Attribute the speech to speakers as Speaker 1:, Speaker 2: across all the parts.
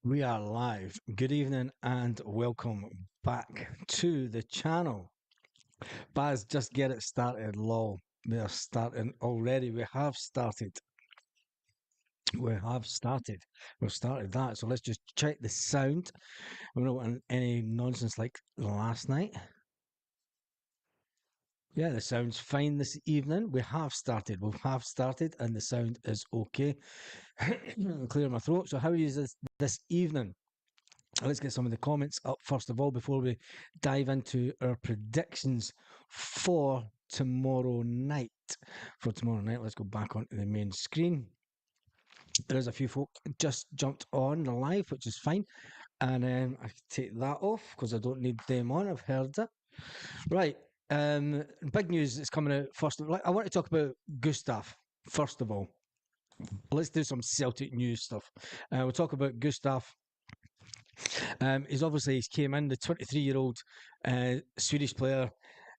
Speaker 1: We are live. Good evening and welcome back to the channel. Baz, just get it started, lol. We are starting already. We have started. We have started. We've started that. So let's just check the sound. We don't want any nonsense like last night. Yeah, the sound's fine this evening. We have started. We have started and the sound is okay. Clear my throat. So how is this evening? Let's get some of the comments up first of all before we dive into our predictions for tomorrow night. Let's go back onto the main screen. There's a few folk just jumped on the live, which is fine. And I can take that off because I don't need them on. I've heard it. Right. Big news is coming out first. I want to talk about Gustaf, first of all. Let's do some Celtic news stuff. We'll talk about Gustaf. He's came in, the 23-year-old Swedish player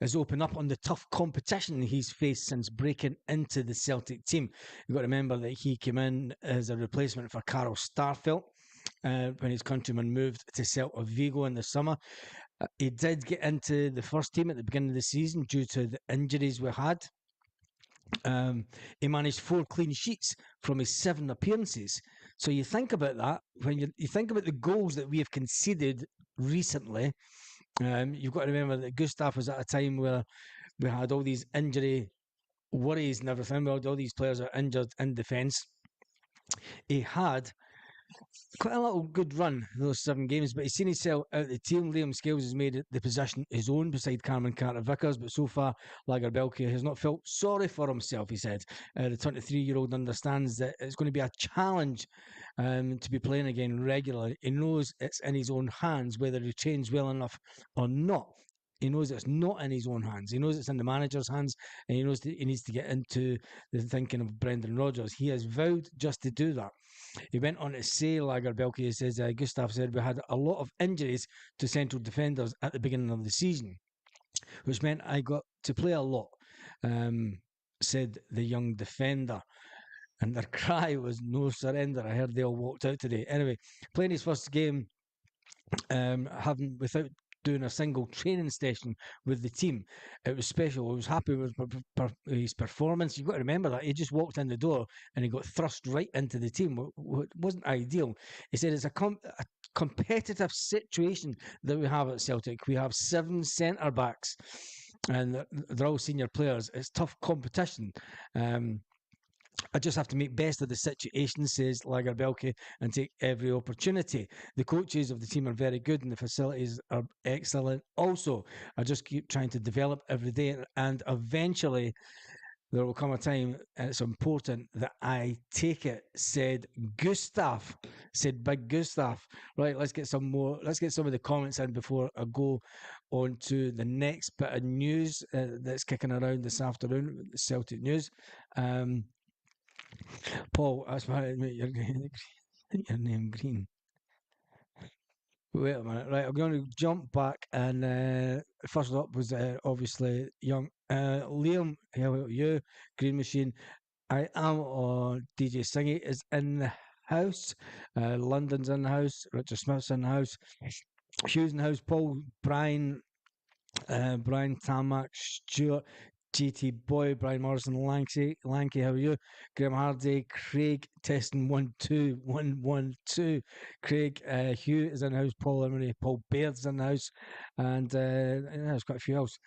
Speaker 1: has opened up on the tough competition he's faced since breaking into the Celtic team. You've got to remember that he came in as a replacement for Carl Starfelt when his countryman moved to Celtic Vigo in the summer. He did get into the first team at the beginning of the season due to the injuries we had. He managed 4 clean sheets from his 7 appearances. So you think about that, when you think about the goals that we have conceded recently, you've got to remember that Gustaf was at a time where we had all these injury worries and everything. We had all these players are injured in defence. He had quite a little good run those 7 games, but he's seen himself out of the team. Liam Scales has made the position his own beside Cameron Carter-Vickers, but so far Lagerbielke has not felt sorry for himself, he said. The 23-year-old understands that it's going to be a challenge to be playing again regularly. He knows it's in his own hands whether he trains well enough or not. He knows it's not in his own hands. He knows it's in the manager's hands, and he knows that he needs to get into the thinking of Brendan Rodgers. He has vowed just to do that. He went on to say, Lagerbielke says, Gustaf said, we had a lot of injuries to central defenders at the beginning of the season, which meant I got to play a lot, said the young defender. And their cry was no surrender. I heard they all walked out today. Anyway, playing his first game, without doing a single training session with the team. It was special. I was happy with his performance. You've got to remember that he just walked in the door and he got thrust right into the team. It wasn't ideal. He said it's a competitive situation that we have at Celtic. We have 7 centre backs and they're all senior players. It's tough competition. I just have to make best of the situation, says Lagerbielke, and take every opportunity. The coaches of the team are very good and the facilities are excellent. Also, I just keep trying to develop every day, and eventually there will come a time, and it's important that I take it, said Gustaf, said Big Gustaf. Right, let's get some of the comments in before I go on to the next bit of news that's kicking around this afternoon, the Celtic news. Paul, that's why I made your name green. Wait a minute, right? I'm going to jump back, and first up was obviously young Liam. Hello, you, Green Machine. I am on. DJ Singy is in the house. London's in the house. Richard Smith's in the house. Hughes in the house. Paul, Brian Tamak, Stuart, GT Boy, Brian Morrison, Lanky, how are you? Graham Hardy, Craig, testing 1 2 1 1 2. Craig, Hugh is in the house, Paul Emery, Paul Baird's in the house, and there's quite a few else.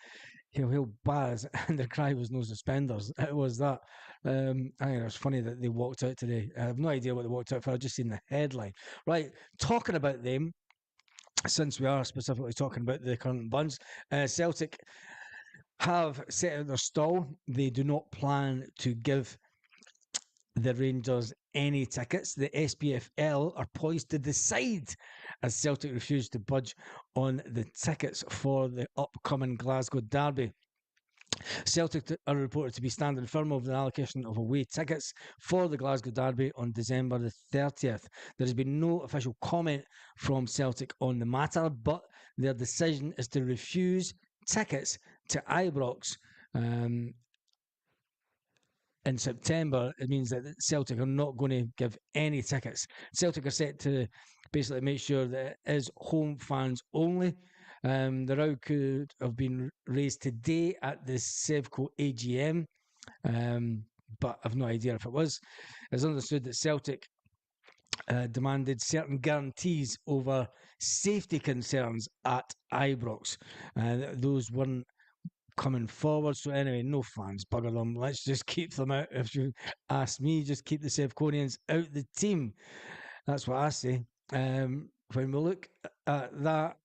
Speaker 1: He'll Baz, and the cry was no suspenders. It was that. I think it was funny that they walked out today. I have no idea what they walked out for. I've just seen the headline. Right, talking about them, since we are specifically talking about the current buns, Celtic have set out their stall. They do not plan to give the Rangers any tickets. The SPFL are poised to decide as Celtic refuse to budge on the tickets for the upcoming Glasgow derby. Celtic are reported to be standing firm over the allocation of away tickets for the Glasgow derby on December the 30th. There has been no official comment from Celtic on the matter, but their decision is to refuse tickets to Ibrox in September. It means that Celtic are not going to give any tickets. Celtic are set to basically make sure that it is home fans only. The row could have been raised today at the Sevco AGM, um, but I've no idea if it was. It's understood that Celtic demanded certain guarantees over safety concerns at Ibrox. Those weren't coming forward. So anyway, no fans, bugger them. Let's just keep them out. If you ask me, just keep the Sevconians out the team. That's what I say. When we look at that,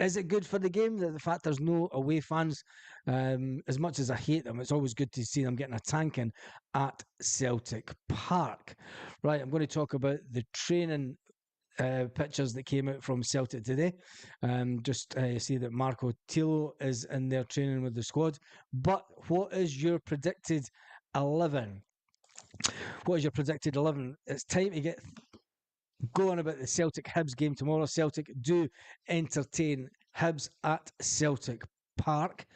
Speaker 1: is it good for the game that the fact there's no away fans? As much as I hate them, it's always good to see them getting a tanking at Celtic Park. Right, I'm going to talk about the training pictures that came out from Celtic today. Just see that Marco Tilo is in there training with the squad. But what is your predicted 11? What is your predicted 11? It's time to get going about the Celtic Hibs game tomorrow. Celtic do entertain Hibs at Celtic Park.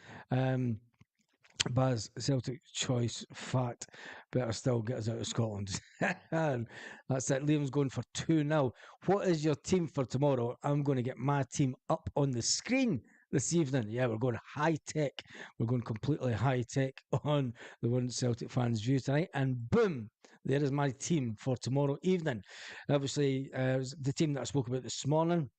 Speaker 1: Baz, Celtic choice fact. Better still get us out of Scotland. That's it. Liam's going for 2-0. What is your team for tomorrow? I'm going to get my team up on the screen this evening. Yeah, we're going high tech. We're going completely high tech on the One Celtic Fans View tonight. And boom, there is my team for tomorrow evening. Obviously, the team that I spoke about this morning.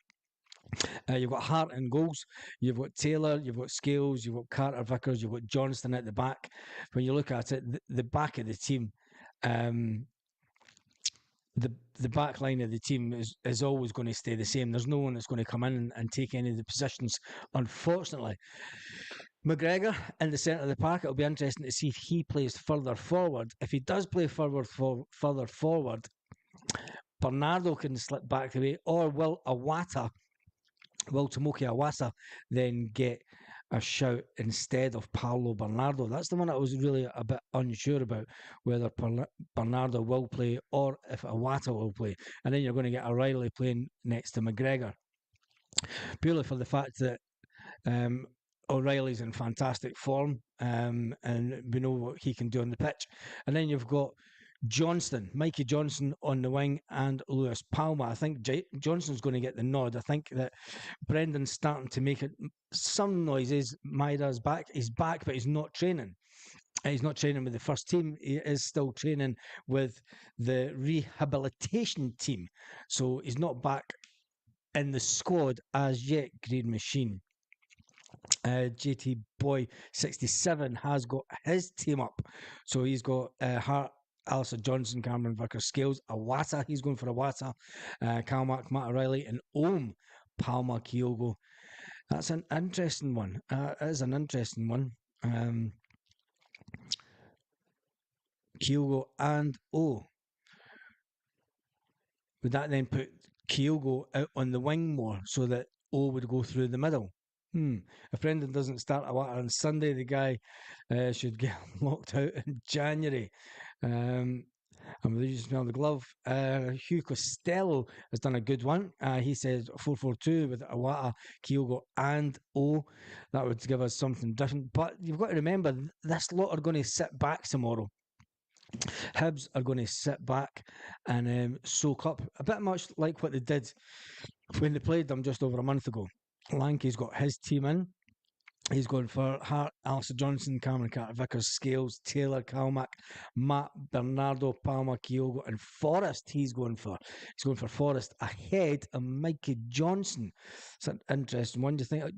Speaker 1: You've got Hart in goals, you've got Taylor, you've got Scales, you've got Carter Vickers, you've got Johnston at the back. When you look at it, the back of the team, um, the back line of the team is always going to stay the same. There's no one that's going to come in and take any of the positions, unfortunately. McGregor in the centre of the park, it'll be interesting to see if he plays further forward. If he does play further forward, Bernardo can slip back the way, or will Tomoki Awasa then get a shout instead of Paulo Bernardo? That's the one I was really a bit unsure about, whether Bernardo will play or if Awata will play. And then you're going to get O'Reilly playing next to McGregor, purely for the fact that O'Reilly's in fantastic form, and we know what he can do on the pitch. And then you've got Johnston, Mikey Johnson on the wing, and Lewis Palma. I think Johnston's going to get the nod. I think that Brendan's starting to make some noises. Maida's back. He's back, but he's not training. He's not training with the first team. He is still training with the rehabilitation team. So he's not back in the squad as yet, Green Machine. JT Boy 67 has got his team up. So he's got Hart, Alistair Johnson, Cameron Vickers, Scales, Awata. He's going for Awata. Calmac, Matt O'Reilly, and Ohm, Palma, Kyogo. That's an interesting one. It is an interesting one. Kyogo and O. Would that then put Kyogo out on the wing more so that O would go through the middle? If Brendan doesn't start Awata on Sunday, the guy should get locked out in January. And with you smell the glove, Hugh Costello has done a good one. He says 4-4-2 with Awata, Kyogo, and O. That would give us something different. But you've got to remember, this lot are going to sit back tomorrow. Hibs are going to sit back and soak up, a bit much like what they did when they played them just over a month ago. Lanky's got his team in. He's going for Hart, Alistair Johnson, Cameron Carter Vickers, Scales, Taylor, Calmac, Matt, Bernardo, Palma, Kyogo, and Forrest. He's going for Forrest ahead of Mikey Johnson. It's an interesting one. Do you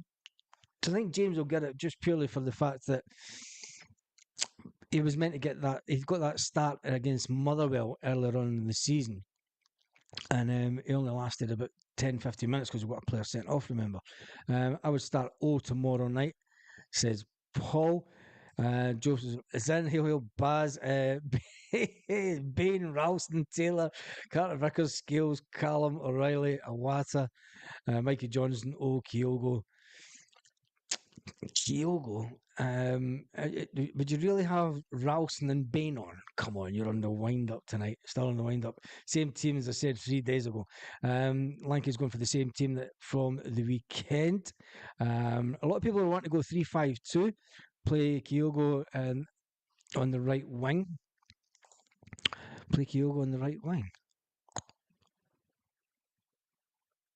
Speaker 1: think James will get it just purely for the fact that he was meant to get that? He got that start against Motherwell earlier on in the season, and he only lasted about 10-15 minutes because we got a player sent off, remember. I would start O tomorrow night, says Paul. Joseph is in. He'll Baz, Bain, Ralston, Taylor, Carter Vickers, Scales, Callum, O'Reilly, Awata, Mikey Johnson, O, Kyogo. Would you really have Ralston and Bain on? Come on, you're on the wind up tonight. Still on the wind up. Same team as I said 3 days ago. Lanky's going for the same team that from the weekend. A lot of people want to go 3-5-2, play Kyogo on the right wing.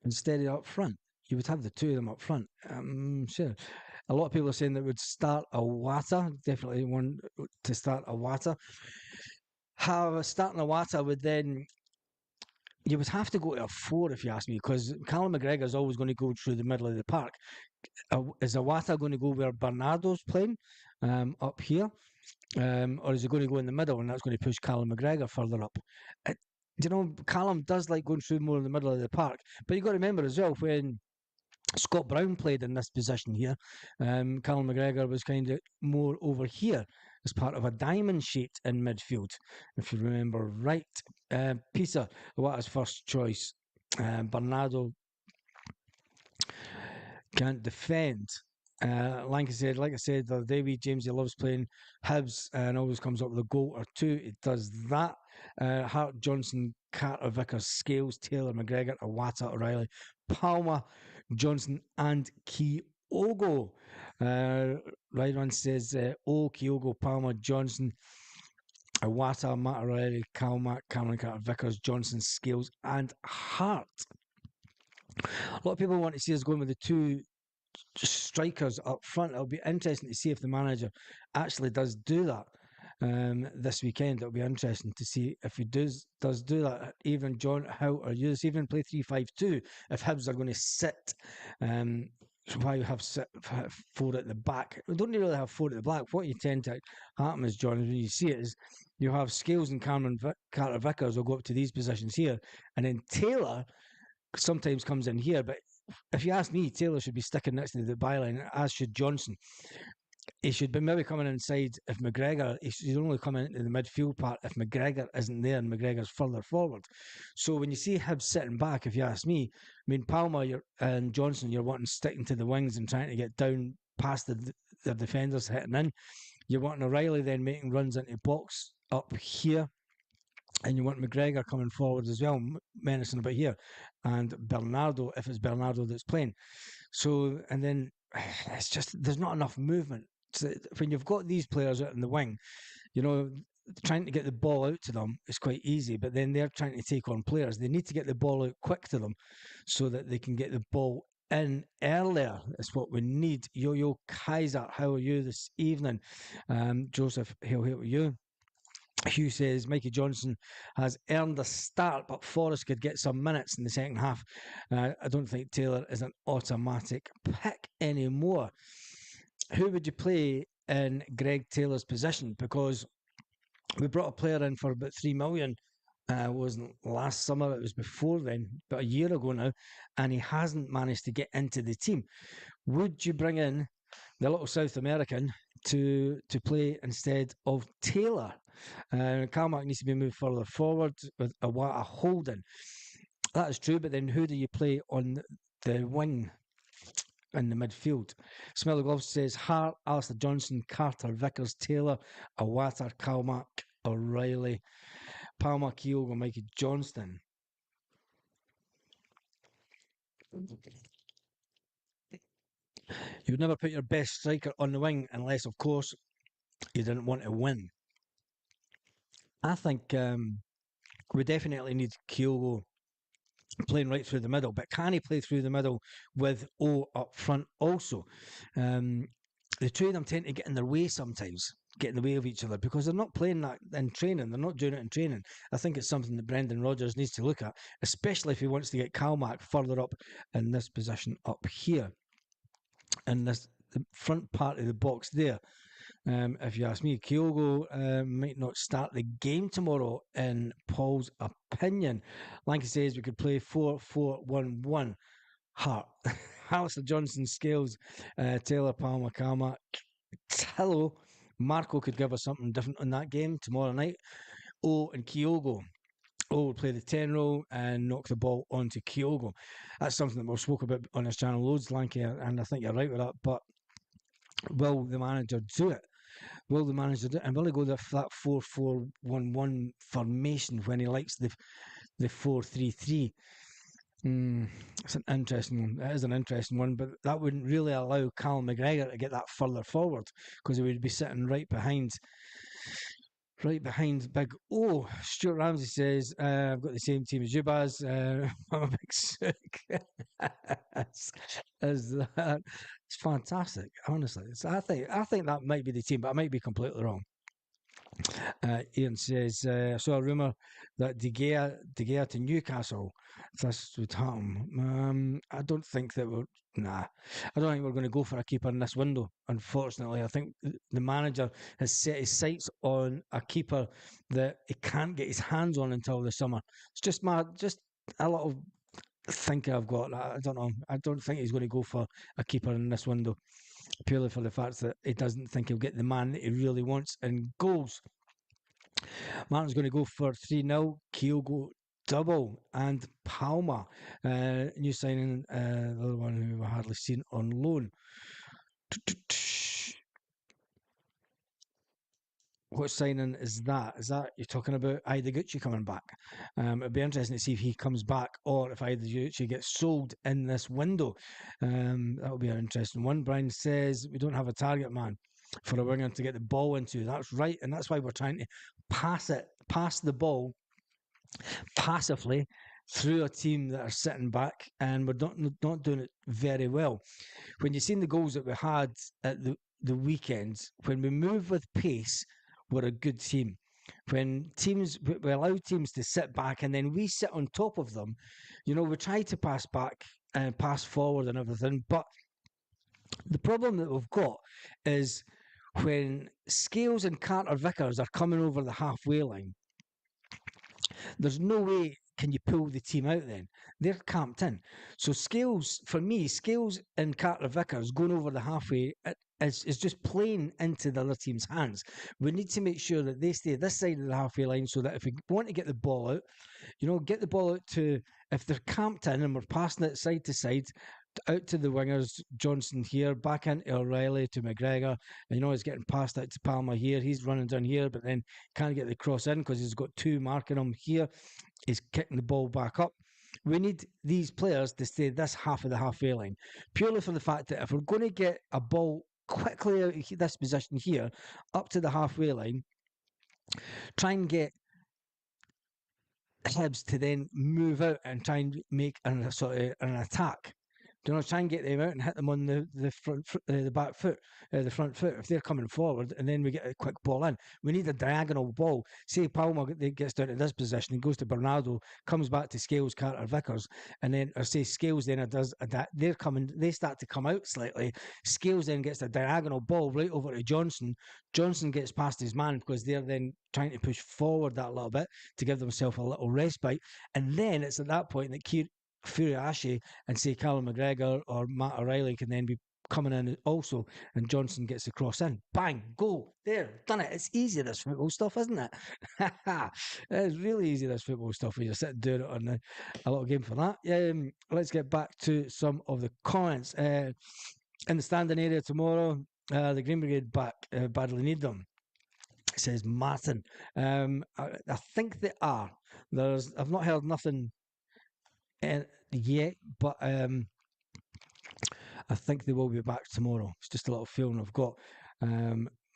Speaker 1: instead of up front. You would have the two of them up front. Sure. A lot of people are saying that would start a Wata. Definitely one to start a Wata. How starting a Wata would then you would have to go to a four if you ask me, because Callum McGregor is always going to go through the middle of the park. Is Awata going to go where Bernardo's playing up here? Or is he going to go in the middle and that's going to push Callum McGregor further up? It, Callum does like going through more in the middle of the park, but you've got to remember as well when Scott Brown played in this position here, Callum McGregor was kind of more over here as part of a diamond shape in midfield, if you remember right. Pisa, what his first choice. Bernardo can't defend. Like I said the other day, James, he loves playing Hibs and always comes up with a goal or two. It does that. Hart, Johnson, Carter, Vickers, Scales, Taylor, McGregor, Awata, O'Reilly, Palmer, Johnson, and Kyogo. Ryan says, Kyogo, Palmer, Johnson, Awata, Matt O'Reilly, Calmack, Cameron Carter, Vickers, Johnson, Scales, and Hart. A lot of people want to see us going with the two strikers up front. It'll be interesting to see if the manager actually does do that this weekend. It'll be interesting to see if he does do that. Even John, how are you this evening? Play 3-5-2 if Hibs are going to sit. Why you have four at the back? We don't really have four at the back. What you tend to happen is, John, when you see it, is you have Scales and Carter Vickers will go up to these positions here, and then Taylor sometimes comes in here. But if you ask me, Taylor should be sticking next to the byline, as should Johnson. He should be maybe coming inside if McGregor, he should only come into the midfield part if McGregor isn't there and McGregor's further forward. So when you see Hibs sitting back, if you ask me, I mean, Palmer and Johnson, you're wanting sticking to the wings and trying to get down past the defenders hitting in. You're wanting O'Reilly then making runs into box up here. And you want McGregor coming forward as well, menacing about here. And Bernardo, if it's Bernardo that's playing. So, and then it's just, there's not enough movement. So when you've got these players out in the wing, trying to get the ball out to them is quite easy, but then they're trying to take on players. They need to get the ball out quick to them so that they can get the ball in earlier. Is what we need. Yo Kaiser, how are you this evening? Joseph, he'll help you. Hugh says Mikey Johnson has earned a start, but Forrest could get some minutes in the second half. I don't think Taylor is an automatic pick anymore. Who would you play in Greg Taylor's position? Because we brought a player in for about 3 million. Wasn't last summer, it was before then, about a year ago now, and he hasn't managed to get into the team. Would you bring in the little South American to play instead of Taylor? Carmack needs to be moved further forward with a holding. That is true, but then who do you play on the wing in the midfield? Smell the Gloves says Hart, Alistair Johnson, Carter, Vickers, Taylor, Awata, Calmack, O'Reilly, Palmer, Kyogo, Mikey Johnston. You would never put your best striker on the wing unless, of course, you didn't want to win. I think we definitely need Kyogo playing right through the middle, but can he play through the middle with O up front also? The two of them tend to get in their way sometimes, get in the way of each other because they're not playing that in training. They're not doing it in training. I think it's something that Brendan Rodgers needs to look at, especially if he wants to get Calmack further up in this position up here, in the front part of the box there. If you ask me, Kyogo might not start the game tomorrow, in Paul's opinion. Lanky says we could play 4-4-1-1. Hart. Alistair Johnson, Scales, Taylor, Palmer, Calmack, Tillo. Marco could give us something different on that game tomorrow night. And Kyogo. Will play the 10 role and knock the ball onto Kyogo. That's something that we've spoken about on this channel loads, Lanky, and I think you're right with that. But will the manager do it? Will the manager do it? And will he go that 4-4-1-1 formation when he likes the 4-3-3? It's an interesting one. It is an interesting one, but that wouldn't really allow Callum McGregor to get that further forward because he would be sitting right behind Right behind Big O. Stuart Ramsey says, I've got the same team as you, Baz. I'm a big sook. as that. It's fantastic, honestly. I think that might be the team, but I might be completely wrong. Ian says, I saw a rumour that De Gea to Newcastle, if this would happen. I don't think that we're, nah, I don't think we're going to go for a keeper in this window, unfortunately. I think the manager has set his sights on a keeper that he can't get his hands on until the summer. It's just a little thinking I've got. I don't know. I don't think he's going to go for a keeper in this window, purely for the fact that he doesn't think he'll get the man that he really wants in goals. Martin's going to go for 3-0. Kyogo double and Palmer. New signing, the other one who we hardly seen on loan. What signing is that? Is that you're talking about Gucci coming back? It'd be interesting to see if he comes back or if Gucci gets sold in this window. That would be an interesting one. Brian says we don't have a target man for a winger to get the ball into. That's right, and that's why we're trying to pass the ball passively through a team that are sitting back, and we're not doing it very well. When you've seen the goals that we had at the weekends, when we move with pace, we're a good team. When we allow teams to sit back and then we sit on top of them, we try to pass back and pass forward and everything. But the problem that we've got is when Scales and Carter Vickers are coming over the halfway line, there's no way can you pull the team out then. They're camped in. So for me, Scales and Carter Vickers going over the halfway is just playing into the other team's hands. We need to make sure that they stay this side of the halfway line so that if we want to get the ball out, get the ball out to, if they're camped in and we're passing it side to side, out to the wingers, Johnson here, back into O'Reilly to McGregor. And he's getting passed out to Palmer here. He's running down here, but then can't get the cross in because he's got two marking him here. He's kicking the ball back up. We need these players to stay this half of the halfway line, purely for the fact that if we're going to get a ball quickly out of this position here, up to the halfway line, try and get Hibs to then move out and try and make an attack. Try and get them out and hit them on the front, the back foot, the front foot if they're coming forward, and then we get a quick ball in. We need a diagonal ball. Say Palmer gets down to this position and goes to Bernardo, comes back to Scales, Carter, Vickers, and then or say Scales then does that. They start to come out slightly. Scales then gets a diagonal ball right over to Johnson. Johnson gets past his man because they're then trying to push forward that little bit to give themselves a little respite, and then it's at that point that Furiashi and say Callum McGregor or Matt O'Reilly can then be coming in also, and Johnson gets the cross in. Bang, goal. There, done it. It's easy, this football stuff, isn't it? It's really easy, this football stuff, when you're sitting doing it on a little game for that. Let's get back to some of the comments. In the standing area tomorrow, the Green Brigade back, badly need them. Says Martin. I think they are. I've not heard nothing yet, but I think they will be back tomorrow. It's just a little feeling I've got,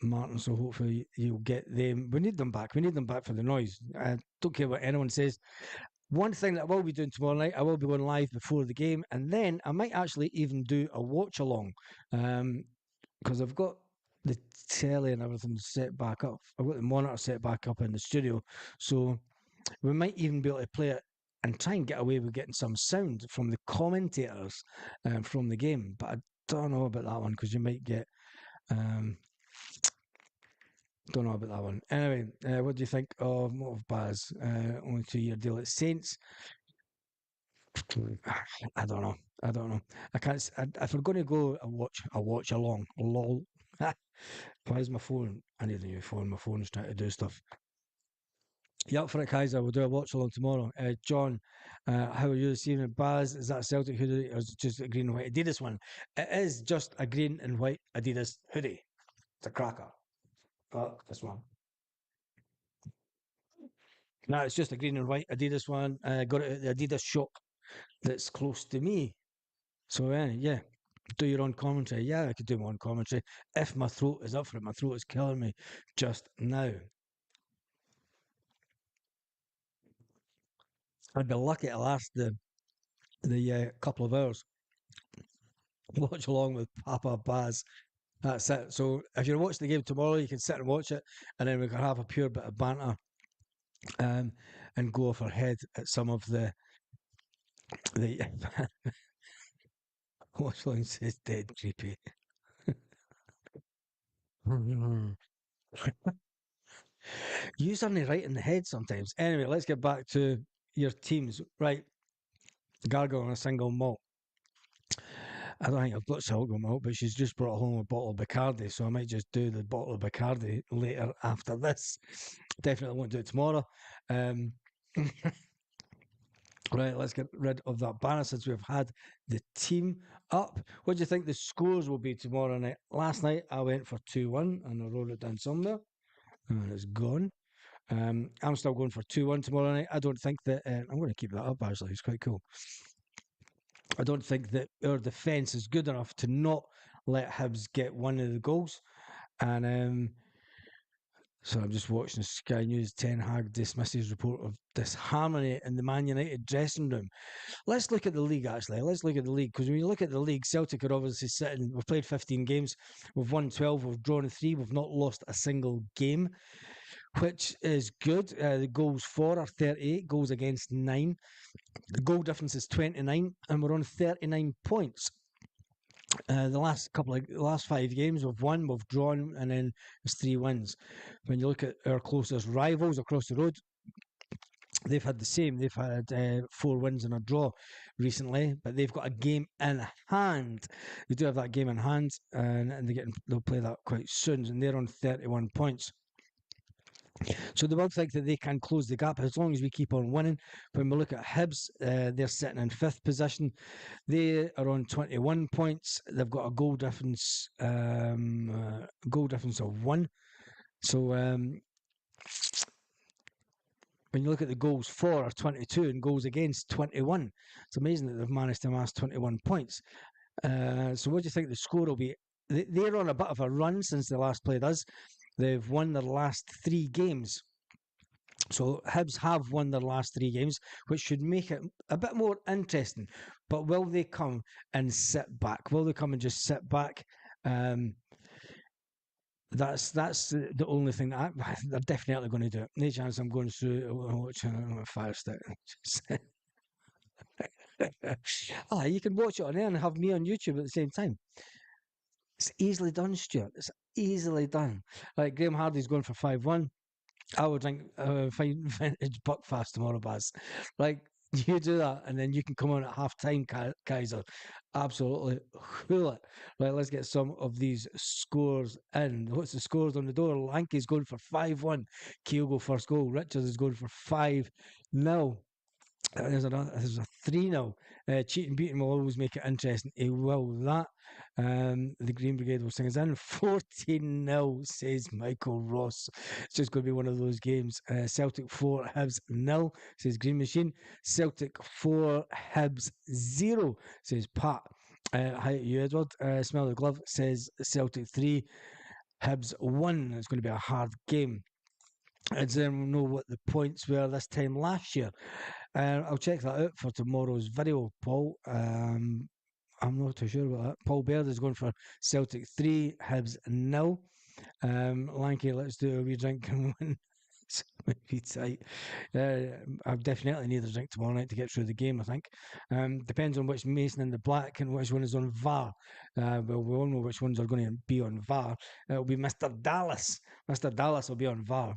Speaker 1: Martin. So hopefully you'll get them. We need them back. We need them back for the noise. I don't care what anyone says. One thing that I will be doing tomorrow night, I will be going live before the game, and then I might actually even do a watch along, because I've got the telly and everything set back up. I've got the monitor set back up in the studio, so we might even be able to play it and try and get away with getting some sound from the commentators from the game. But I don't know about that one because you might get. Don't know about that one. Anyway, what do you think of Baz? Only 2-year deal at Saints. I don't know. I don't know. I can't. If we're going to go a watch along, lol. Why is my phone? I need a new phone. My phone's trying to do stuff. You up for it, Kaiser? We'll do a watch along tomorrow. John, how are you this evening? Baz, is that a Celtic hoodie or is it just a green and white Adidas one? It is just a green and white Adidas hoodie. It's a cracker. Oh, this one. No, it's just a green and white Adidas one. Got it at the Adidas shop that's close to me. So, yeah, do your own commentary. Yeah, I could do my own commentary if my throat is up for it. My throat is killing me just now. I'd be lucky to last the couple of hours. Watch along with Papa Baz. That's it. So if you're watching the game tomorrow, you can sit and watch it, and then we can have a pure bit of banter, um, and go off our head at some of the. Watchline says dead creepy. You suddenly right in the head sometimes. Anyway, let's get back to your teams. Right, Gargle on a single malt. I don't think I've got single malt, but she's just brought home a bottle of Bacardi, so I might just do the bottle of Bacardi later after this. Definitely won't do it tomorrow. Um, right, let's get rid of that banner since we've had the team up. What do you think the scores will be tomorrow night? Last night I went for 2-1 and I wrote it down somewhere and it's gone. I'm still going for 2-1 tomorrow night. I don't think that. I'm going to keep that up actually. It's quite cool. I don't think that our defence is good enough to not let Hibs get one of the goals. And so I'm just watching Sky News. Ten Hag dismisses report of disharmony in the Man United dressing room. Let's look at the league, actually. Let's look at the league, because when you look at the league, Celtic are obviously sitting. We've played 15 games. We've won 12. We've drawn 3. We've not lost a single game, which is good. The goals for are 38, goals against 9. The goal difference is 29, and we're on 39 points. The last 5 games, we've won, we've drawn, and then there's 3 wins. When you look at our closest rivals across the road, they've had the same. They've had 4 wins and a draw recently, but they've got a game in hand. They do have that game in hand, and they'll play that quite soon, and they're on 31 points. So they will think that they can close the gap as long as we keep on winning. When we look at Hibs, they're sitting in 5th position. They are on 21 points. They've got a goal difference of 1. So when you look at the goals for are 22 and goals against 21, it's amazing that they've managed to amass 21 points. So what do you think the score will be? They're on a bit of a run since they last played us. They've won their last 3 games. So Hibs have won their last 3 games, which should make it a bit more interesting. But will they come and sit back? Will they come and just sit back? That's the only thing that they're definitely going to do. No chance I'm going through watching a fire stick. You can watch it on there and have me on YouTube at the same time. It's easily done, Stuart. It's easily done. Like Graham Hardy's going for 5-1. I would drink fine vintage Buckfast tomorrow, Baz. Like you do that, and then you can come on at half time, Kaiser. Absolutely cool it. Right, let's get some of these scores in. What's the scores on the door? Lanky's going for 5-1. Kyogo first goal. Richards is going for 5-0. There's a 3-0. Cheating beating will always make it interesting. He will that. The Green Brigade will sing us in. 14-0, says Michael Ross. It's just going to be one of those games. Celtic 4, Hibs 0, says Green Machine. Celtic 4, Hibs 0, says Pat. Hi to you, Edward. Smell the glove, says Celtic 3, Hibs 1. It's going to be a hard game. Does anyone know what the points were this time last year? I'll check that out for tomorrow's video, Paul. I'm not too sure about that. Paul Baird is going for Celtic 3, Hibs 0. Lanky, let's do a wee drink and win. Maybe tight. I definitely need a drink tomorrow night to get through the game, I think. Depends on which Mason in the black and which one is on VAR. Well, we all know which ones are going to be on VAR. It'll be Mr. Dallas. Mr. Dallas will be on VAR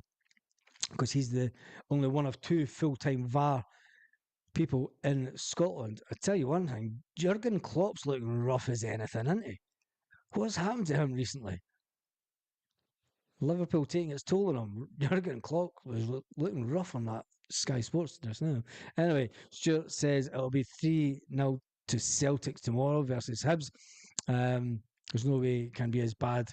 Speaker 1: because he's the only one of 2 full-time VAR people in Scotland. I tell you one thing, Jurgen Klopp's looking rough as anything, isn't he? What's happened to him recently? Liverpool taking its toll on him. Jurgen Klopp was looking rough on that Sky Sports just now. Anyway, Stuart says it'll be 3-0 to Celtic tomorrow versus Hibs. There's no way it can be as bad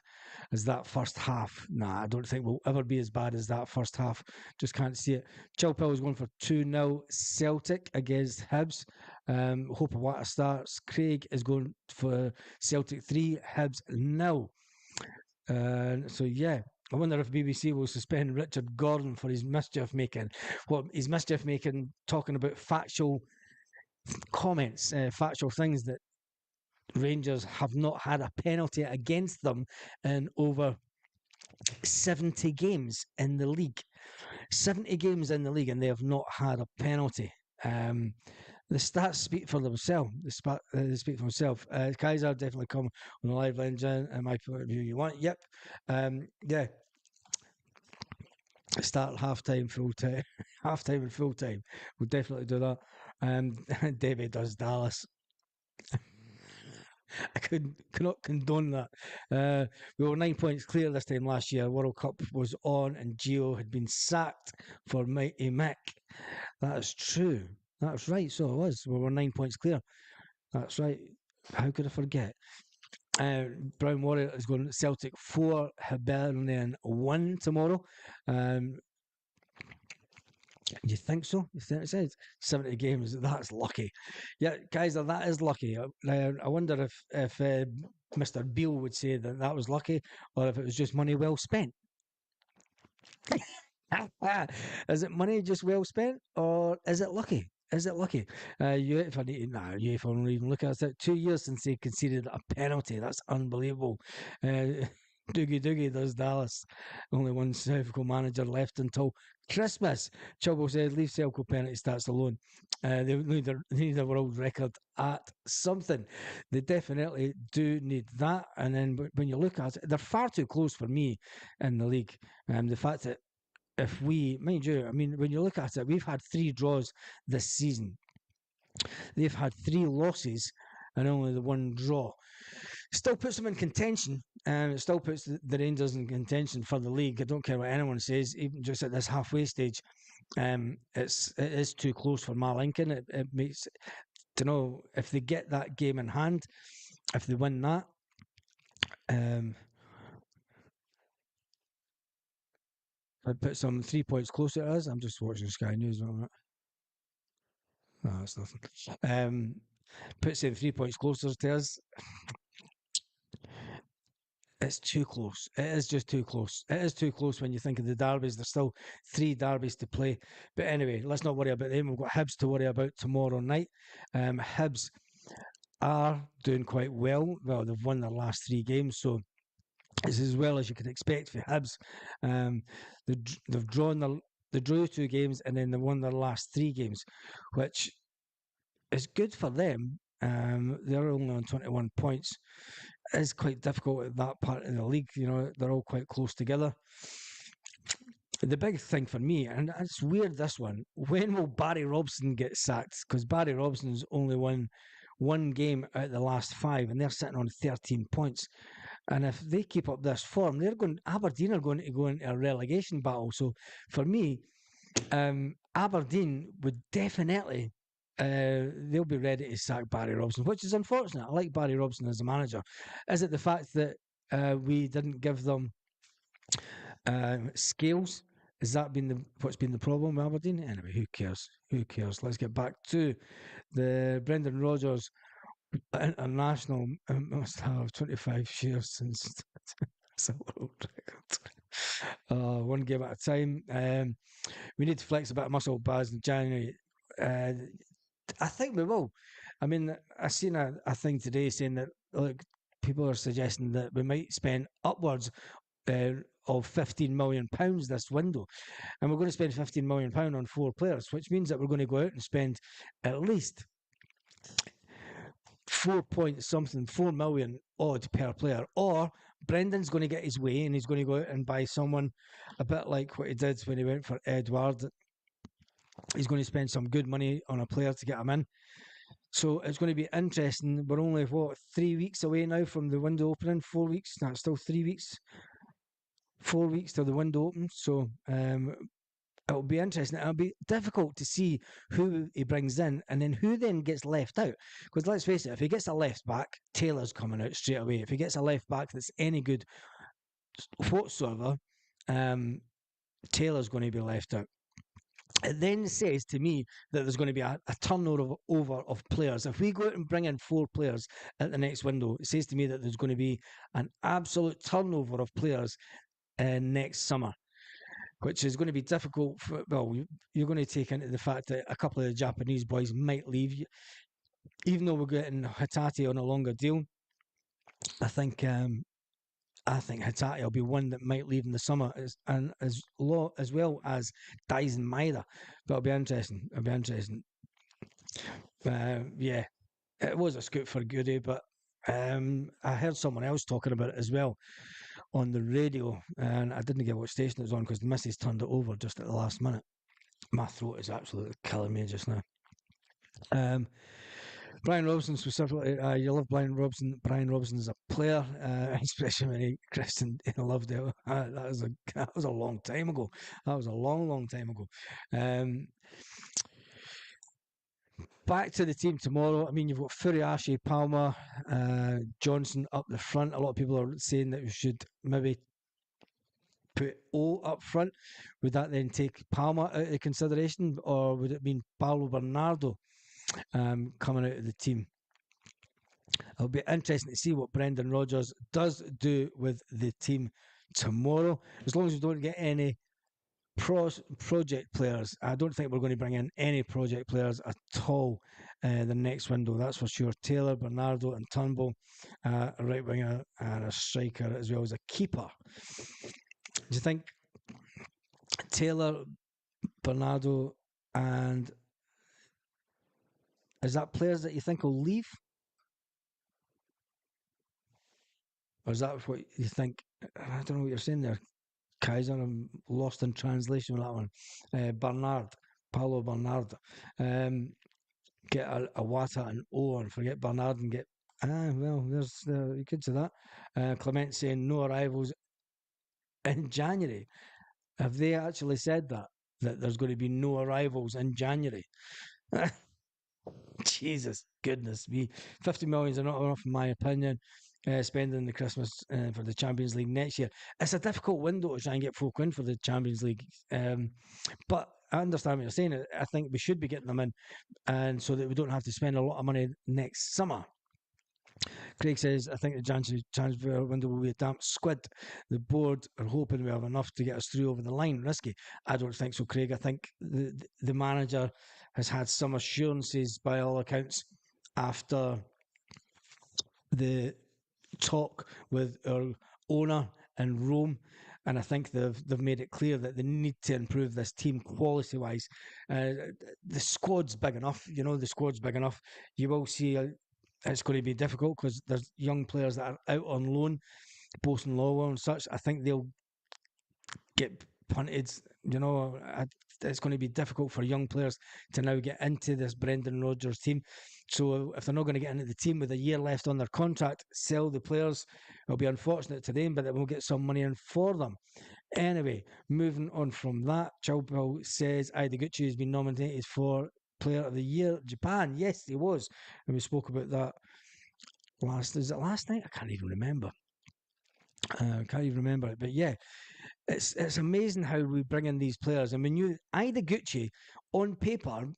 Speaker 1: as that first half. Nah, I don't think we'll ever be as bad as that first half. Just can't see it. Chilpel is going for 2-0 Celtic against Hibs. Hope Awata starts. Craig is going for Celtic 3, Hibs 0. So yeah, I wonder if BBC will suspend Richard Gordon for his mischief making. What his mischief making, talking about factual comments, factual things that Rangers have not had a penalty against them in over 70 games in the league. 70 games in the league, and they have not had a penalty. The stats speak for themselves. They speak for themselves. Kaiser definitely come on the live line, Jen, in my point of view. You want? Yep. Yeah. Start half time, full time, half time and full time. We'll definitely do that. David does Dallas. I cannot condone that. We were 9 points clear this time last year. World Cup was on, and Gio had been sacked for Mighty Mick. That is true. That's right. So it was. We were 9 points clear. That's right. How could I forget? Brown Warrior is going Celtic 4, Hibernian 1 tomorrow. You think so? You think it says 70 games? That's lucky. Yeah, guys, that is lucky. I wonder if Mr. Beale would say that that was lucky, or if it was just money well spent. Is it money just well spent, or is it lucky? Is it lucky? UEFA need UEFA won't even look at it. 2 years since they conceded a penalty. That's unbelievable. Doogie does Dallas. Only one Celtic manager left until Christmas. Chubble says, leave Celtic penalty stats alone. They need a world record at something. They definitely do need that. And then when you look at it, they're far too close for me in the league. The fact that if we, mind you, I mean, when you look at it, we've had 3 draws this season. They've had 3 losses and only the 1 draw. Still puts them in contention. It still puts the Rangers in contention for the league. I don't care what anyone says, even just at this halfway stage. It is too close for my Lincoln. It makes, to know if they get that game in hand, if they win that. I'd put some 3 points closer to us. I'm just watching Sky News. No, that's nothing. Puts them 3 points closer to us. It's too close. It is just too close. It is too close when you think of the derbies. There's still 3 derbies to play. But anyway, let's not worry about them. We've got Hibs to worry about tomorrow night. Hibs are doing quite well. Well, they've won their last 3 games, so it's as well as you could expect for Hibs. They've drawn they drew 2 games and then they won their last 3 games, which is good for them. They're only on 21 points. It is quite difficult at that part of the league. You know, they're all quite close together. The big thing for me, and it's weird this one, when will Barry Robson get sacked? Because Barry Robson's only won 1 game out of the last 5 and they're sitting on 13 points. And if they keep up this form, Aberdeen are going to go into a relegation battle. So for me, Aberdeen would definitely they'll be ready to sack Barry Robson, which is unfortunate. I like Barry Robson as a manager. Is it the fact that we didn't give them scales? Has that been what's been the problem with Aberdeen? Anyway, who cares? Who cares? Let's get back to the Brendan Rodgers International. Must have 25 shares since it's a world record. 1 game at a time. We need to flex a bit of muscle, Baz, in January. I think we will. I mean, I seen a thing today saying that people are suggesting that we might spend upwards of £15 million this window, and we're going to spend £15 million on 4 players, which means that we're going to go out and spend at least 4 million odd per player, or Brendan's going to get his way and he's going to go out and buy someone a bit like what he did when he went for Edward. He's going to spend some good money on a player to get him in. So it's going to be interesting. We're only, 3 weeks away now from the window opening? 4 weeks? No, it's still 3 weeks. 4 weeks till the window opens. So it'll be interesting. It'll be difficult to see who he brings in and then who then gets left out. Because let's face it, if he gets a left back, Taylor's coming out straight away. If he gets a left back that's any good whatsoever, Taylor's going to be left out. It then says to me that there's going to be a turnover of players. If we go out and bring in 4 players at the next window, it says to me that there's going to be an absolute turnover of players next summer, which is going to be difficult. Well, you're going to take into the fact that a couple of the Japanese boys might leave, even though we're getting Hatate on a longer deal. I think I think Hatate will be one that might leave in the summer, and as well as Dyson Maida. But it'll be interesting. It'll be interesting. Yeah, it was a scoop for Goody, but I heard someone else talking about it as well on the radio, and I didn't get what station it was on because the missus turned it over just at the last minute. My throat is absolutely killing me just now. Um, Brian Robson specifically, you love Brian Robson. Brian Robson is a player, especially when he Christian loved it. That was a long time ago. That was a long, long time ago. Um, Back to the team tomorrow. I mean, you've got Furiashi, Palmer, Johnson up the front. A lot of people are saying that we should maybe put O up front. Would that then take Palmer out of consideration, or would it mean Paulo Bernardo coming out of the team? It'll be interesting to see what Brendan Rodgers does do with the team tomorrow. As long as we don't get any project players, I don't think we're going to bring in any project players at all the next window. That's for sure. Taylor, Bernardo, and Turnbull, a right winger and a striker, as well as a keeper. Do you think Taylor, Bernardo, and is that players that you think will leave? Or is that what you think? I don't know what you're saying there, Kaiser. I'm lost in translation with that one. Bernard, Paulo Bernard. Get a Wata and O and forget Bernard and get. Well, there's you could say that. Clement saying no arrivals in January. Have they actually said that? That there's going to be no arrivals in January? Jesus, goodness me. 50 million are not enough, in my opinion. Spending the Christmas for the Champions League next year. It's a difficult window to try and get folk in for the Champions League. But I understand what you're saying. I think we should be getting them in, and so that we don't have to spend a lot of money next summer. Craig says, I think the transfer window will be a damp squid. The board are hoping we have enough to get us through over the line. Risky. I don't think so, Craig. I think the manager has had some assurances, by all accounts, after the talk with our owner in Rome. And I think they've made it clear that they need to improve this team quality wise. The squad's big enough, the squad's big enough. You will see it's going to be difficult because there's young players that are out on loan, Bosun Lowell and such. I think they'll get punted. It's going to be difficult for young players to now get into this Brendan Rodgers team. So if they're not going to get into the team with a year left on their contract, sell the players. It'll be unfortunate to them, but we'll get some money in for them. Anyway, moving on from that, Chowpil says Gucci has been nominated for Player of the Year Japan. Yes, he was, and we spoke about that last night? I can't even remember. But yeah, it's amazing how we bring in these players. And we knew Gucci on paper,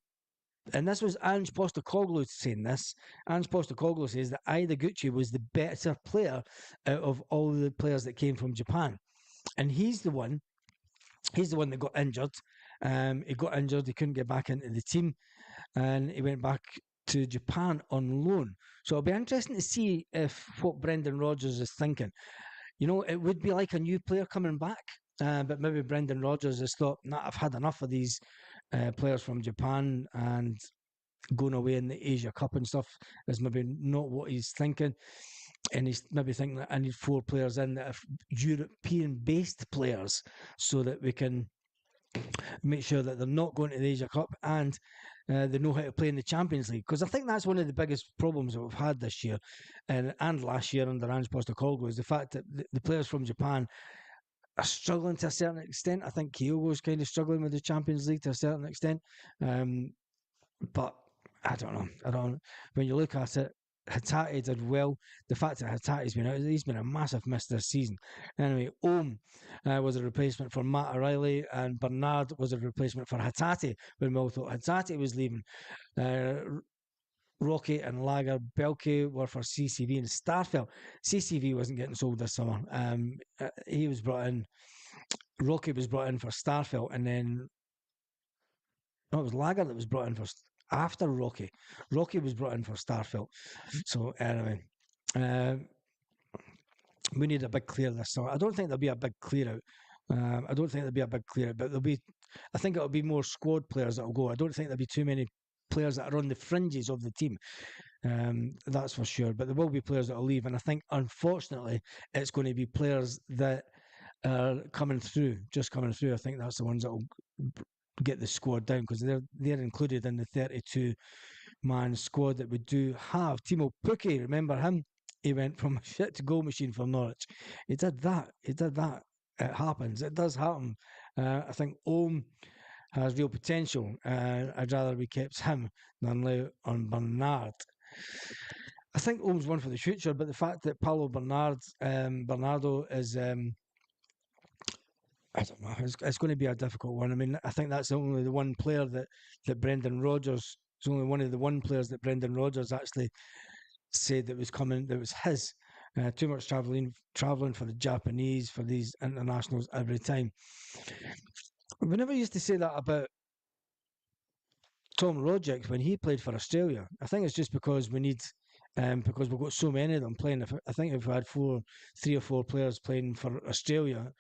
Speaker 1: and this was Ange Postecoglou saying this. Ange Postecoglou says that Gucci was the better player out of all the players that came from Japan, and he's the one that got injured. He got injured. He couldn't get back into the team, and he went back to Japan on loan. So it'll be interesting to see if what Brendan Rodgers is thinking. It would be like a new player coming back, but maybe Brendan Rodgers has thought, nah, I've had enough of these players from Japan, and going away in the Asia Cup and stuff is maybe not what he's thinking. And he's maybe thinking that I need 4 players in that are European-based players so that we can make sure that they're not going to the Asia Cup and they know how to play in the Champions League. Because I think that's one of the biggest problems that we've had this year and last year under Ange Postecoglou is the fact that the players from Japan are struggling to a certain extent. I think Kyogo's kind of struggling with the Champions League to a certain extent. But I don't know. When you look at it, Hatate did well. The fact that Hatate's been out, he's been a massive miss this season. Anyway, Ohm was a replacement for Matt O'Reilly, and Bernard was a replacement for Hatate when we all thought Hatate was leaving. Rocky and Lagerbielke were for CCV and Starfelt. CCV wasn't getting sold this summer. He was brought in. Rocky was brought in for Starfelt, and then no, it was Lager that was brought in for after Rocky. Rocky was brought in for Starfelt. So anyway, uh, we need a big clear this summer. I don't think there'll be a big clear out. I don't think there'll be a big clear out, but there'll be. I think it'll be more squad players that'll go. I don't think there'll be too many players that are on the fringes of the team. That's for sure. But there will be players that will leave, and I think unfortunately it's going to be players that are coming through, just coming through. I think that's the ones that will get the squad down because they're included in the 32-man squad that we do have. Timo Pukki, remember him? He went from a shit to goal machine for Norwich. He did that. He did that. It happens. It does happen. I think Ohm has real potential. I'd rather we kept him than Leo on Bernard. I think Ohm's one for the future, but the fact that Paulo Bernardo is I don't know. It's going to be a difficult one. I mean, I think that's only the one player that Brendan Rodgers. It's only one of the one players that Brendan Rodgers actually said that was coming. That was his. Too much traveling for the Japanese for these internationals every time. We never used to say that about Tom Rogic when he played for Australia. I think it's just because we need. Because we've got so many of them playing. I think if we had 3 or 4 players playing for Australia,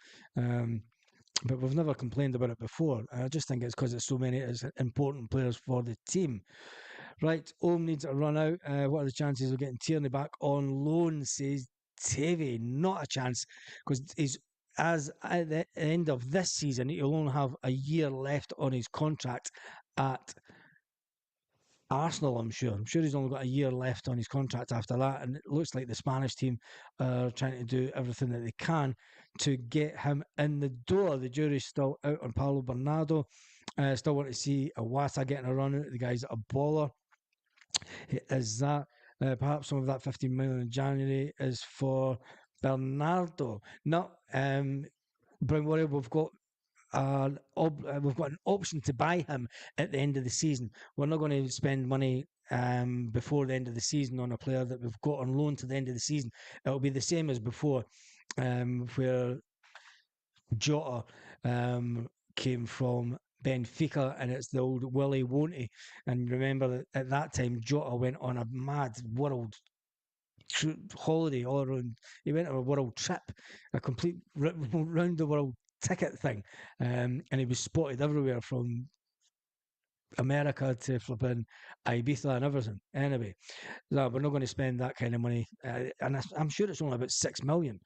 Speaker 1: but we've never complained about it before. I just think it's because it's so many as important players for the team. Right, Ohm needs a run out. What are the chances of getting Tierney back on loan? Says Tavy. Not a chance because he's as at the end of this season, he'll only have a year left on his contract at Arsenal, I'm sure. I'm sure he's only got a year left on his contract after that. And it looks like the Spanish team are trying to do everything that they can to get him in the door. The jury's still out on Paulo Bernardo. Still want to see Awata getting a run out. The guy's a baller. Is that perhaps some of that 15 million in January is for Bernardo? No, Brown Warrior, we've got an option to buy him at the end of the season. We're not going to spend money before the end of the season on a player that we've got on loan to the end of the season. It'll be the same as before, where Jota came from Benfica, and it's the old Willie won't he? And remember that at that time Jota went on a mad world holiday all around. He went on a world trip, a complete round the world ticket thing, and he was spotted everywhere from America to flipping Ibiza and everything. Anyway, no, we're not going to spend that kind of money, and I'm sure it's only about 6 million,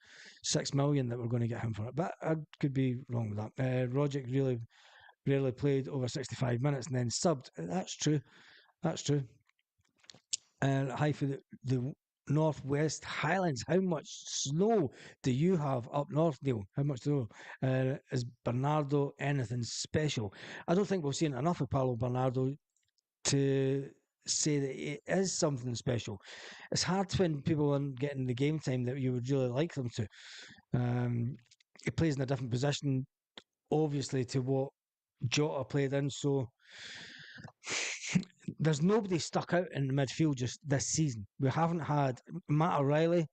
Speaker 1: 6 million that we're going to get him for it. But I could be wrong with that. Rogic really rarely played over 65 minutes and then subbed. That's true. That's true. Hi for the Northwest Highlands. How much snow do you have up north, Neil? How much snow? Is Bernardo anything special? I don't think we've seen enough of Paulo Bernardo to say that it is something special. It's hard to find people in getting the game time that you would really like them to. He plays in a different position, obviously, to what Jota played in. So there's nobody stuck out in the midfield just this season. We haven't had Matt O'Reilly.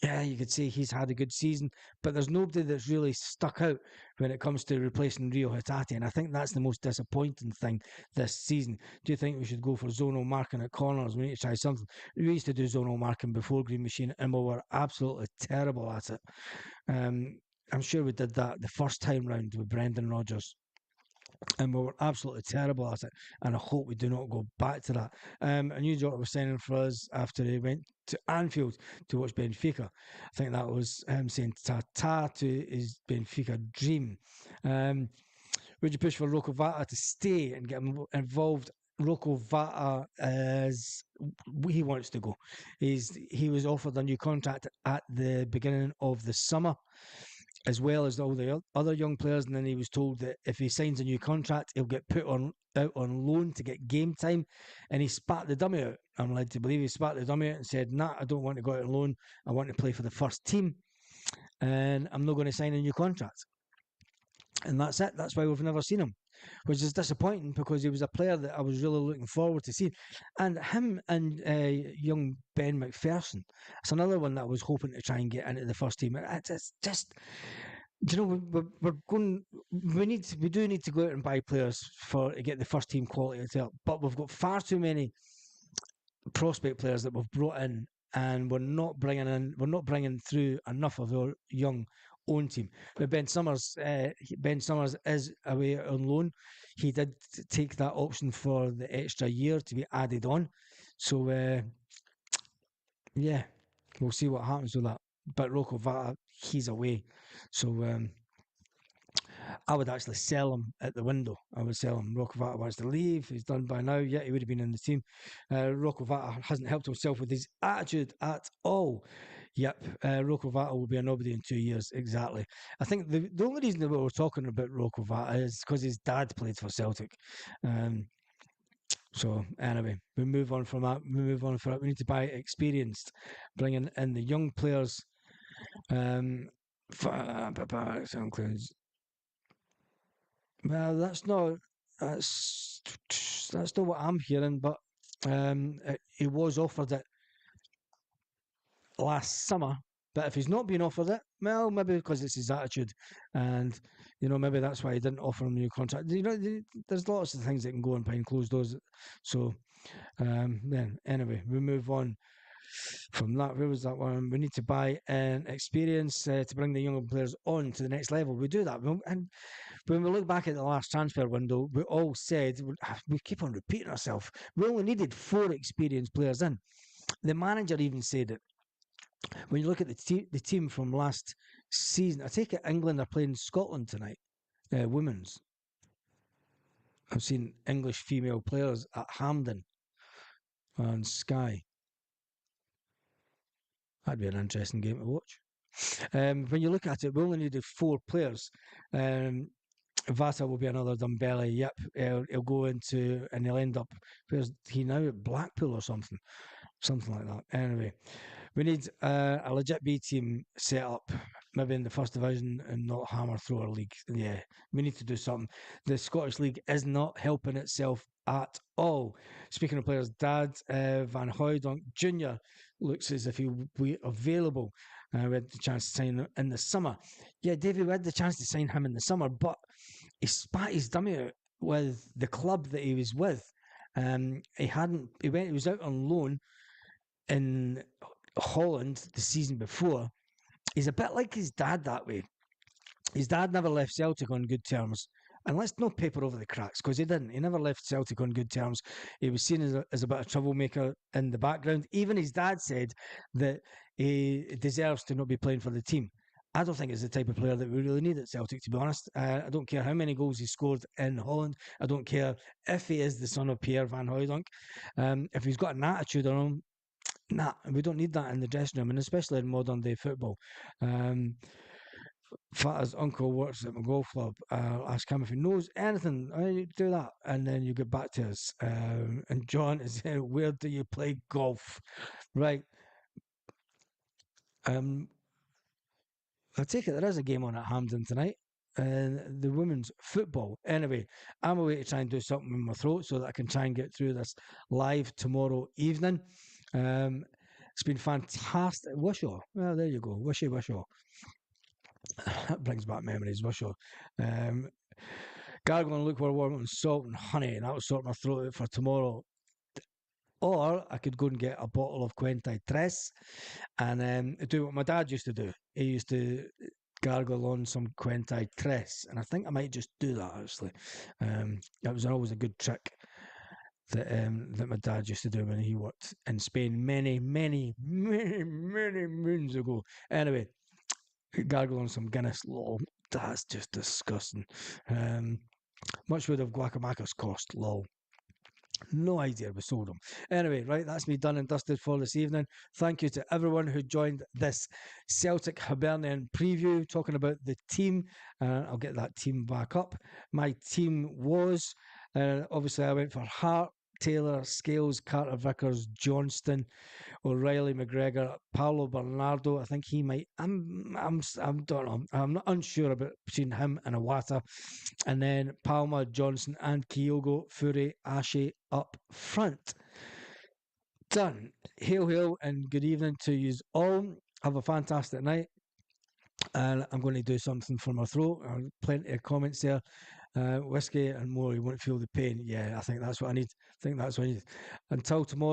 Speaker 1: Yeah, you could say he's had a good season, but there's nobody that's really stuck out when it comes to replacing Rio Hatate, and I think that's the most disappointing thing this season. Do you think we should go for zonal marking at corners? We need to try something. We used to do zonal marking before Green Machine, and we were absolutely terrible at it. I'm sure we did that the first time round with Brendan Rodgers, and we were absolutely terrible at it. And I hope we do not go back to that. A new Jota was signing for us after he went to Anfield to watch Benfica. I think that was him saying ta-ta to his Benfica dream. Would you push for Rocco Vata to stay and get involved? Rocco Vata is he wants to go. He was offered a new contract at the beginning of the summer, as well as all the other young players. And then he was told that if he signs a new contract, he'll get put on out on loan to get game time. And he spat the dummy out. I'm led to believe he spat the dummy out and said, "Nah, I don't want to go out on loan. I want to play for the first team, and I'm not going to sign a new contract." And that's it. That's why we've never seen him. which is disappointing because he was a player that I was really looking forward to seeing. And him and young Ben McPherson, it's another one that I was hoping to try and get into the first team. It's just, do you know, we're going. We do need to go out and buy players for to get the first team quality to help, but we've got far too many prospect players that we've brought in, and we're not bringing through enough of our young own team. But Ben Summers is away on loan. He did take that option for the extra year to be added on. So yeah, we'll see what happens with that. But Rocco Vata, he's away, so I would actually sell him at the window. I would sell him. Rocco Vata wants to leave. He's done by now. Yeah, he would have been in the team. Rocco Vata hasn't helped himself with his attitude at all. Yep, Rocco Vata will be a nobody in 2 years. Exactly. I think the only reason that we're talking about Rocco Vata is because his dad played for Celtic. Um, so anyway, we move on from that. We move on from that. We need to buy experienced, bringing in the young players. Um, includes well, that's that's not what I'm hearing. But he was offered it last summer. But if he's not been offered it, well, maybe because it's his attitude, and maybe that's why he didn't offer him a new contract. There's lots of things that can go on behind closed doors. So then anyway, we move on from that. Where was that one? We need to buy an experience to bring the younger players on to the next level. We do that, and when we look back at the last transfer window, we all said we keep on repeating ourselves. We only needed 4 experienced players in. The manager even said it. When you look at the team from last season, I take it England are playing Scotland tonight, women's. I've seen English female players at Hampden on Sky. That'd be an interesting game to watch. When you look at it, we only needed 4 players. Vata will be another Dumbelly. Yep, he'll go into and he'll end up. Where's he now at Blackpool or something like that. Anyway, we need a legit B team set up, maybe in the first division and not hammer thrower league. Yeah, we need to do something. The Scottish League is not helping itself at all. Speaking of players, Dad Van Hooydonk Jr. looks as if he will be available. We had the chance to sign him in the summer. Yeah, David, we had the chance to sign him in the summer, but he spat his dummy out with the club that he was with. He hadn't. He was out on loan in Holland the season before. He's a bit like his dad that way. His dad never left Celtic on good terms. And let's not paper over the cracks, because he didn't. He never left Celtic on good terms. He was seen as a bit of troublemaker in the background. Even his dad said that he deserves to not be playing for the team. I don't think he's the type of player that we really need at Celtic, to be honest. I don't care how many goals he scored in Holland. I don't care if he is the son of Pierre Van Hooydonk. If he's got an attitude on him, nah, we don't need that in the dressing room, and especially in modern day football. Fata's uncle works at my golf club. Ask him if he knows anything. I do that, and then you get back to us. And John is here. Where do you play golf? Right. I take it there is a game on at Hampden tonight. The women's football. Anyway, I'm away to try and do something in my throat so that I can try and get through this live tomorrow evening. It's been fantastic. Wishaw. Well, there you go. Wishaw. That brings back memories. Wishaw. Gargle and lukewarm and salt and honey, and that will sort my throat out for tomorrow. Or I could go and get a bottle of Quentai Tres and do what my dad used to do. He used to gargle on some Quentai Tres, and I think I might just do that actually. That was always a good trick that my dad used to do when he worked in Spain many moons ago. Anyway, gargle on some Guinness. Lol, that's just disgusting. Much would have guacamayas cost? Lol. No idea we sold them. Anyway, right, that's me done and dusted for this evening. Thank you to everyone who joined this Celtic Hibernian preview, talking about the team. I'll get that team back up. My team was, obviously, I went for Hart, Taylor, Scales, Carter Vickers, Johnston, O'Reilly, McGregor, Paolo Bernardo. I think he might. I'm don't know. I'm not unsure about between him and Iwata, and then Palma, Johnson, and Kyogo, Fury, Ashe up front. Done. Hail, hail, and good evening to you all. Have a fantastic night. And I'm going to do something for my throat. Plenty of comments there. Whiskey and more. You won't feel the pain. Yeah, I think that's what I need. I think that's what I need. Until tomorrow.